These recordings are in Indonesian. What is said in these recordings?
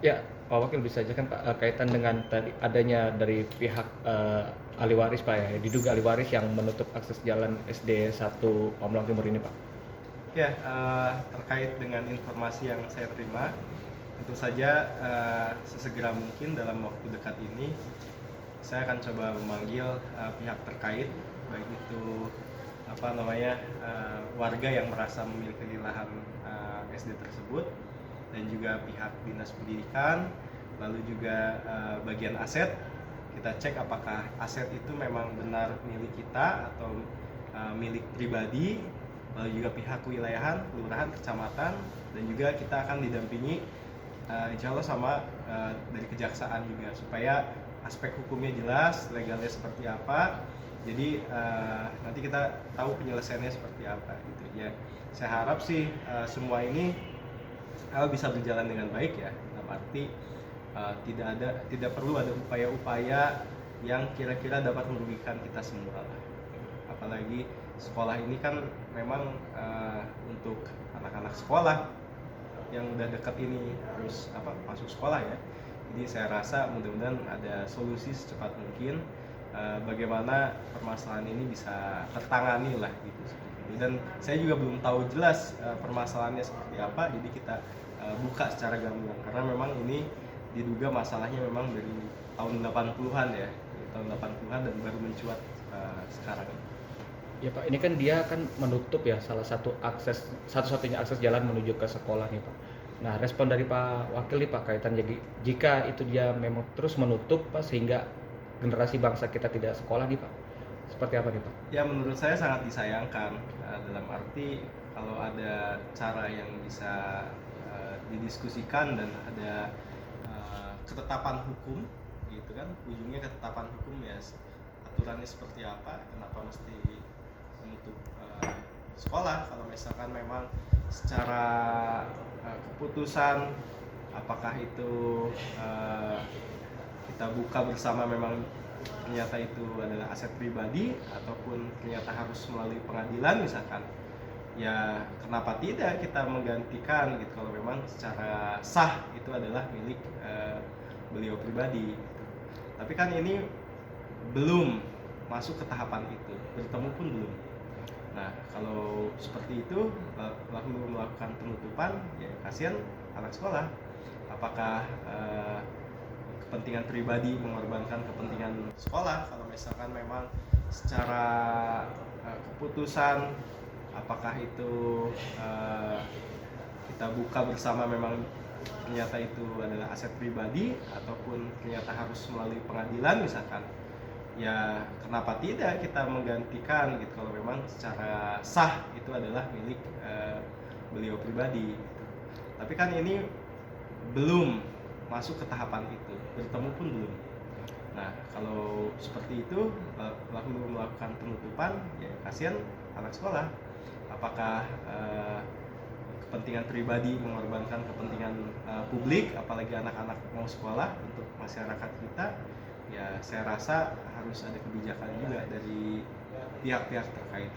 Ya, Pak Wakil bisa aja kan Pak, kaitan dengan tadi adanya dari pihak ahli waris Pak ya, diduga ahli waris yang menutup akses jalan SD 1 Pamulang Timur ini Pak. Ya, terkait dengan informasi yang saya terima, tentu saja sesegera mungkin dalam waktu dekat ini saya akan coba memanggil pihak terkait, baik itu warga yang merasa memiliki lahan SD tersebut, dan juga pihak dinas pendidikan, lalu juga bagian aset. Kita cek apakah aset itu memang benar milik kita atau milik pribadi, lalu juga pihak kewilayahan, kelurahan, kecamatan, dan juga kita akan didampingi insya Allah sama dari kejaksaan juga, supaya aspek hukumnya jelas, legalnya seperti apa. Jadi nanti kita tahu penyelesaiannya seperti apa gitu ya. Saya harap sih semua ini bisa berjalan dengan baik ya, dalam arti tidak perlu ada upaya-upaya yang kira-kira dapat merugikan kita semua lah. Apalagi sekolah ini kan memang untuk anak-anak sekolah yang udah dekat ini harus masuk sekolah ya. Jadi saya rasa mudah-mudahan ada solusi secepat mungkin bagaimana permasalahan ini bisa tertangani lah gitu. Dan saya juga belum tahu jelas permasalahannya seperti apa, jadi kita buka secara gamblang karena memang ini diduga masalahnya memang dari tahun 80-an ya, dari tahun 80-an dan baru mencuat sekarang. Ya Pak, ini kan dia kan menutup ya salah satu akses, satu-satunya akses jalan menuju ke sekolah nih Pak. Nah, respon dari Pak Wakil nih Pak kaitan jadi jika itu dia memang terus menutup Pak sehingga generasi bangsa kita tidak sekolah nih Pak. Seperti apa nih Pak? Ya, menurut saya sangat disayangkan dalam arti kalau ada cara yang bisa didiskusikan dan ada ketetapan hukum gitu kan, ujungnya ketetapan hukum ya, aturannya seperti apa, kenapa mesti menutup sekolah kalau misalkan memang secara keputusan apakah itu kita buka bersama memang ternyata itu adalah aset pribadi ataupun ternyata harus melalui pengadilan misalkan, ya kenapa tidak kita menggantikan gitu kalau memang secara sah itu adalah milik beliau pribadi gitu. Tapi kan ini belum masuk ke tahapan itu, bertemu pun belum. Nah, kalau seperti itu lalu melakukan penutupan, ya kasihan anak sekolah. Apakah kepentingan pribadi mengorbankan kepentingan sekolah kalau misalkan memang secara keputusan apakah itu kita buka bersama memang ternyata itu adalah aset pribadi ataupun ternyata harus melalui pengadilan misalkan, ya kenapa tidak kita menggantikan gitu kalau memang secara sah itu adalah milik beliau pribadi gitu. Tapi kan ini belum masuk ke tahapan itu, bertemu pun belum. Nah, kalau seperti itu lalu melakukan penutupan, ya kasihan anak sekolah. Apakah kepentingan pribadi mengorbankan kepentingan publik, apalagi anak-anak mau sekolah untuk masyarakat kita, ya saya rasa harus ada kebijakan juga dari pihak-pihak terkait.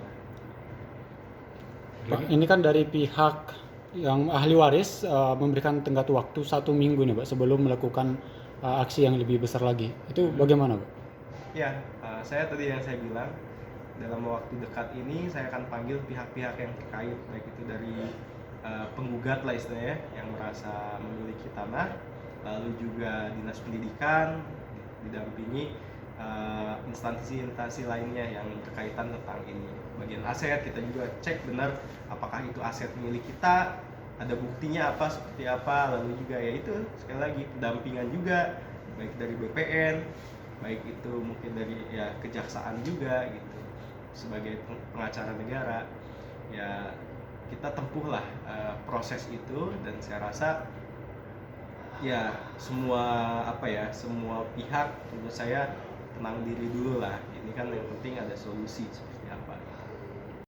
Pak, ini kan dari pihak yang ahli waris memberikan tenggat waktu 1 minggu nih Pak sebelum melakukan aksi yang lebih besar lagi. Itu bagaimana Pak? Ya, saya tadi yang saya bilang dalam waktu dekat ini saya akan panggil pihak-pihak yang terkait, baik itu dari penggugat lah istilahnya yang merasa memiliki tanah, lalu juga dinas pendidikan didampingi instansi-instansi lainnya yang berkaitan tentang ini. Bagian aset kita juga cek benar apakah itu aset milik kita, ada buktinya apa, seperti apa, lalu juga ya itu sekali lagi pendampingan juga baik dari BPN, baik itu mungkin dari ya kejaksaan juga gitu sebagai pengacara negara. Ya kita tempuhlah proses itu, dan saya rasa ya semua semua pihak menurut saya tenang diri dulu lah. Ini kan yang penting ada solusi.